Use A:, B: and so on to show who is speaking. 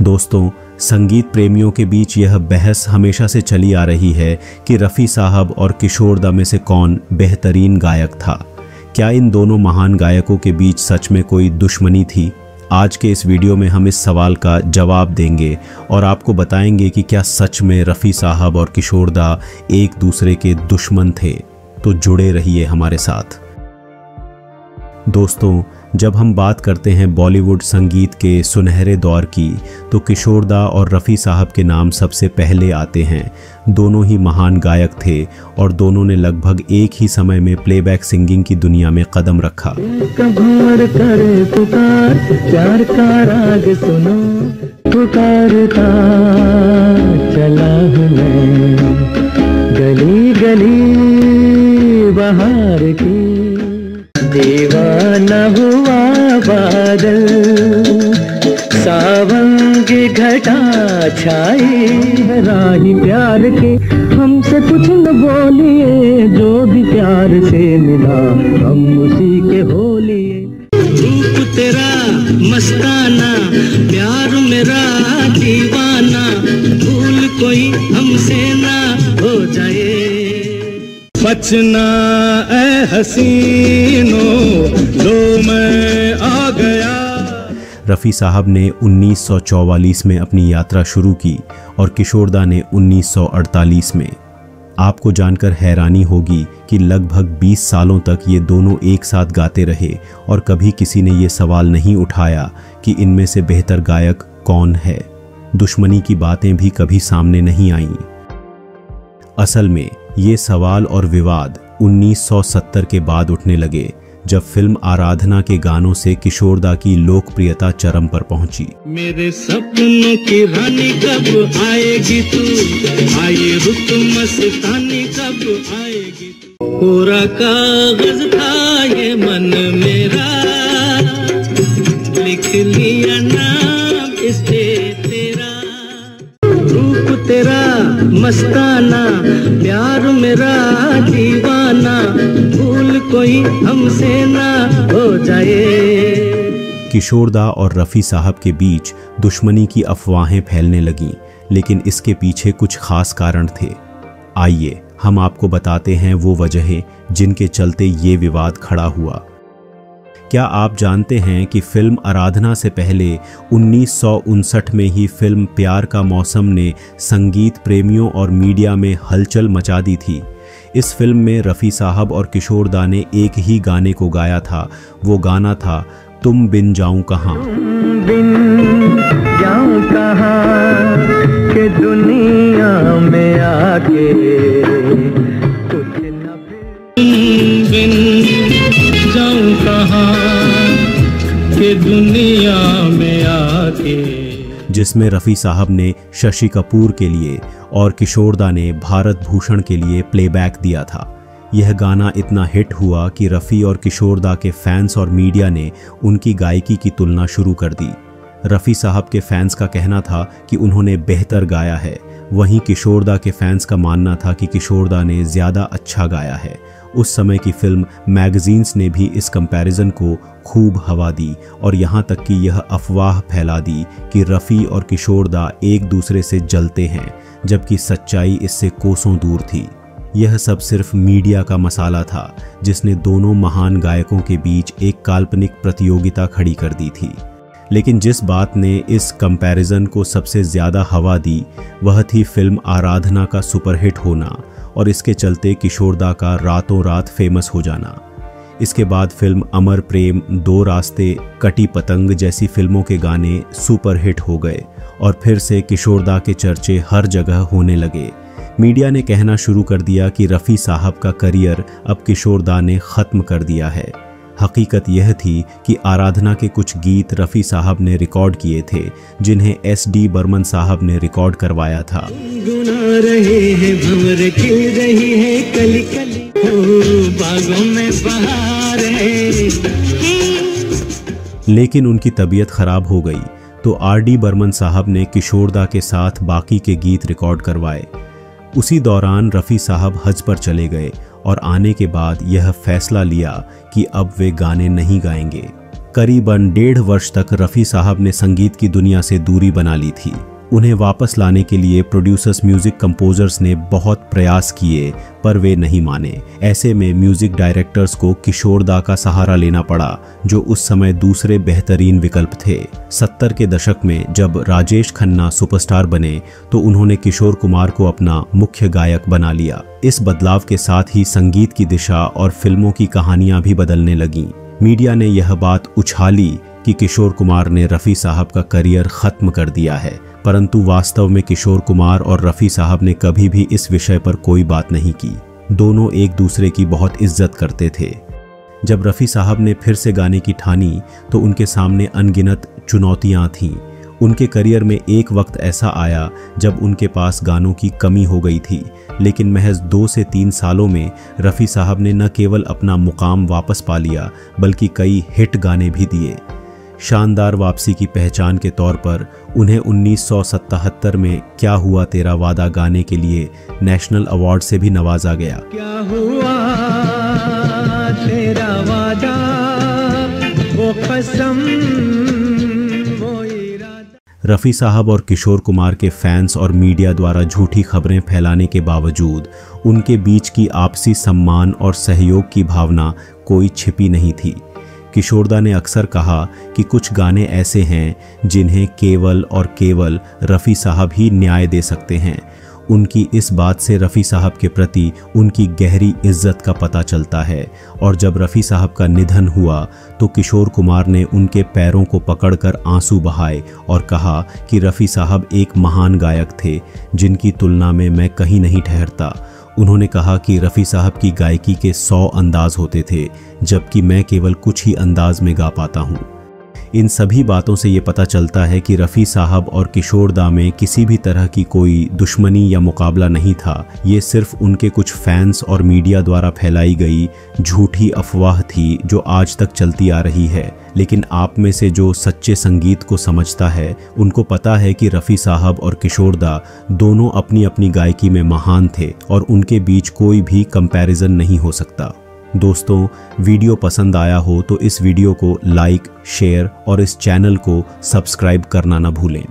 A: दोस्तों, संगीत प्रेमियों के बीच यह बहस हमेशा से चली आ रही है कि रफ़ी साहब और किशोरदा में से कौन बेहतरीन गायक था। क्या इन दोनों महान गायकों के बीच सच में कोई दुश्मनी थी? आज के इस वीडियो में हम इस सवाल का जवाब देंगे और आपको बताएंगे कि क्या सच में रफ़ी साहब और किशोरदा एक दूसरे के दुश्मन थे। तो जुड़े रहिए हमारे साथ। दोस्तों, जब हम बात करते हैं बॉलीवुड संगीत के सुनहरे दौर की, तो किशोरदा और रफ़ी साहब के नाम सबसे पहले आते हैं। दोनों ही महान गायक थे और दोनों ने लगभग एक ही समय में प्लेबैक सिंगिंग की दुनिया में कदम रखा।
B: पुकार प्यार का राग सुनो, पुकारता चला हूँ मैं, गली गली बहार की, दीवाना हुआ बादल, सावन की घटा छाई है राही प्यार की, हमसे कुछ न बोलिए, जो भी प्यार से मिला हम उसी के हो लिए। रूप तेरा मस्ताना, प्यार मेरा दीवाना, भूल कोई हमसे ना हो जाए, बचना ऐ हसीनो, लो मैं आ गया।
A: रफ़ी साहब ने 1944 में अपनी यात्रा शुरू की और किशोरदा ने 1948 में। आपको जानकर हैरानी होगी कि लगभग 20 सालों तक ये दोनों एक साथ गाते रहे और कभी किसी ने ये सवाल नहीं उठाया कि इनमें से बेहतर गायक कौन है। दुश्मनी की बातें भी कभी सामने नहीं आईं। असल में ये सवाल और विवाद 1970 के बाद उठने लगे, जब फिल्म आराधना के गानों से किशोरदा की लोकप्रियता चरम पर पहुंची।
B: मेरे सपनों की रानी कब आएगी तू, आए रुत मस्तानी कब आएगी तू, पूरा कागज था ये मन मेरा, लिख लिया नाम इस पे तेरा, रूप तेरा मस्ताना, प्यार मेरा दीवाना, भूल कोई हमसे ना हो जाए।
A: किशोरदा और रफ़ी साहब के बीच दुश्मनी की अफवाहें फैलने लगीं, लेकिन इसके पीछे कुछ खास कारण थे। आइए हम आपको बताते हैं वो वजहें जिनके चलते ये विवाद खड़ा हुआ। क्या आप जानते हैं कि फिल्म आराधना से पहले 1959 में ही फिल्म प्यार का मौसम ने संगीत प्रेमियों और मीडिया में हलचल मचा दी थी। इस फिल्म में रफ़ी साहब और किशोरदा ने एक ही गाने को गाया था। वो गाना था तुम बिन जाऊं कहाँ।
B: जाऊं कहाँ के दुनिया में आके, कुछ न बिन जाऊं कहाँ के दुनिया में आके,
A: जिसमें रफ़ी साहब ने शशि कपूर के लिए और किशोरदा ने भारत भूषण के लिए प्लेबैक दिया था। यह गाना इतना हिट हुआ कि रफ़ी और किशोरदा के फैंस और मीडिया ने उनकी गायकी की तुलना शुरू कर दी। रफ़ी साहब के फैंस का कहना था कि उन्होंने बेहतर गाया है, वहीं किशोरदा के फैंस का मानना था कि किशोरदा ने ज़्यादा अच्छा गाया है। उस समय की फिल्म मैगजीन्स ने भी इस कंपैरिजन को खूब हवा दी और यहाँ तक कि यह अफवाह फैला दी कि रफ़ी और किशोरदा एक दूसरे से जलते हैं, जबकि सच्चाई इससे कोसों दूर थी। यह सब सिर्फ मीडिया का मसाला था, जिसने दोनों महान गायकों के बीच एक काल्पनिक प्रतियोगिता खड़ी कर दी थी। लेकिन जिस बात ने इस कंपैरिजन को सबसे ज़्यादा हवा दी, वह थी फिल्म आराधना का सुपरहिट होना और इसके चलते किशोरदा का रातों रात फेमस हो जाना। इसके बाद फिल्म अमर प्रेम, दो रास्ते, कटी पतंग जैसी फिल्मों के गाने सुपरहिट हो गए और फिर से किशोरदा के चर्चे हर जगह होने लगे। मीडिया ने कहना शुरू कर दिया कि रफ़ी साहब का करियर अब किशोरदा ने ख़त्म कर दिया है। हकीकत यह थी कि आराधना के कुछ गीत रफ़ी साहब ने रिकॉर्ड किए थे, जिन्हें SD बर्मन साहब ने रिकॉर्ड करवाया था।
B: गुना रहे हैं भंवर खिल रही है कली कली, बागों में बहार है।
A: लेकिन उनकी तबीयत खराब हो गई तो RD बर्मन साहब ने किशोरदा के साथ बाकी के गीत रिकॉर्ड करवाए। उसी दौरान रफ़ी साहब हज पर चले गए और आने के बाद यह फैसला लिया कि अब वे गाने नहीं गाएंगे। करीबन 1.5 वर्ष तक रफ़ी साहब ने संगीत की दुनिया से दूरी बना ली थी। उन्हें वापस लाने के लिए प्रोड्यूसर्स, म्यूजिक कंपोजर्स ने बहुत प्रयास किए पर वे नहीं माने। ऐसे में म्यूजिक डायरेक्टर्स को किशोर दा का सहारा लेना पड़ा, जो उस समय दूसरे बेहतरीन विकल्प थे। 70 के दशक में जब राजेश खन्ना सुपरस्टार बने तो उन्होंने किशोर कुमार को अपना मुख्य गायक बना लिया। इस बदलाव के साथ ही संगीत की दिशा और फिल्मों की कहानियां भी बदलने लगीं। मीडिया ने यह बात उछाली कि किशोर कुमार ने रफ़ी साहब का करियर ख़त्म कर दिया है, परंतु वास्तव में किशोर कुमार और रफ़ी साहब ने कभी भी इस विषय पर कोई बात नहीं की। दोनों एक दूसरे की बहुत इज्जत करते थे। जब रफ़ी साहब ने फिर से गाने की ठानी तो उनके सामने अनगिनत चुनौतियां थीं। उनके करियर में एक वक्त ऐसा आया जब उनके पास गानों की कमी हो गई थी, लेकिन महज 2 से 3 सालों में रफ़ी साहब ने न केवल अपना मुकाम वापस पा लिया बल्कि कई हिट गाने भी दिए। शानदार वापसी की पहचान के तौर पर उन्हें 1977 में क्या हुआ तेरा वादा गाने के लिए नेशनल अवार्ड से भी नवाजा गया।
B: क्या हुआ तेरा वादा, वो कसम, वो इरादा।
A: रफ़ी साहब और किशोर कुमार के फैंस और मीडिया द्वारा झूठी खबरें फैलाने के बावजूद उनके बीच की आपसी सम्मान और सहयोग की भावना कोई छिपी नहीं थी। किशोरदा ने अक्सर कहा कि कुछ गाने ऐसे हैं जिन्हें केवल और केवल रफ़ी साहब ही न्याय दे सकते हैं। उनकी इस बात से रफ़ी साहब के प्रति उनकी गहरी इज्जत का पता चलता है। और जब रफ़ी साहब का निधन हुआ तो किशोर कुमार ने उनके पैरों को पकड़कर आंसू बहाए और कहा कि रफ़ी साहब एक महान गायक थे जिनकी तुलना में मैं कहीं नहीं ठहरता। उन्होंने कहा कि रफ़ी साहब की गायकी के 100 अंदाज होते थे, जबकि मैं केवल कुछ ही अंदाज में गा पाता हूँ। इन सभी बातों से ये पता चलता है कि रफ़ी साहब और किशोर दा में किसी भी तरह की कोई दुश्मनी या मुकाबला नहीं था। ये सिर्फ उनके कुछ फैंस और मीडिया द्वारा फैलाई गई झूठी अफवाह थी जो आज तक चलती आ रही है। लेकिन आप में से जो सच्चे संगीत को समझता है उनको पता है कि रफ़ी साहब और किशोर दा दोनों अपनी अपनी गायकी में महान थे और उनके बीच कोई भी कंपैरिजन नहीं हो सकता। दोस्तों, वीडियो पसंद आया हो तो इस वीडियो को लाइक, शेयर और इस चैनल को सब्सक्राइब करना न भूलें।